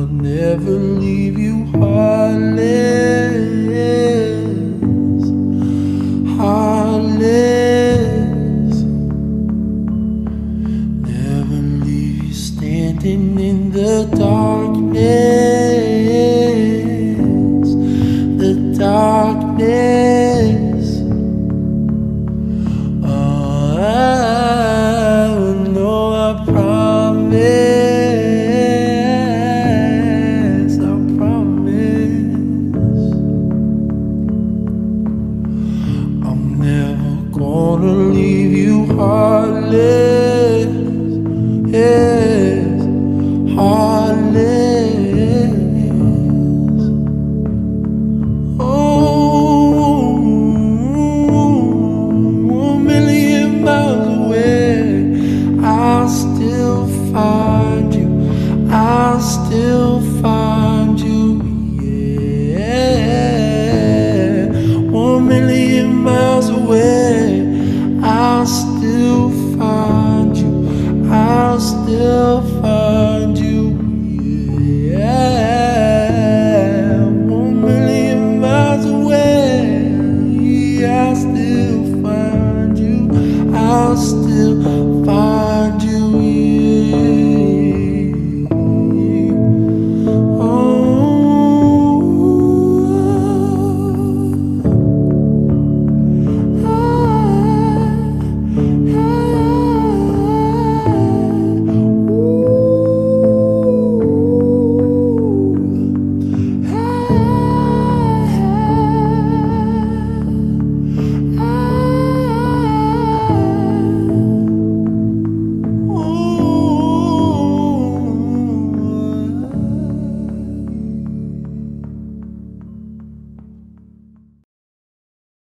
I'll never leave you heartless, heartless. Never leave you standing in the darkness, the darkness. Oh, I know I promise, I promise. I'm never gonna leave you heartless, yes, heartless. Oh, a million miles away, I'll still find you, I'll still find you.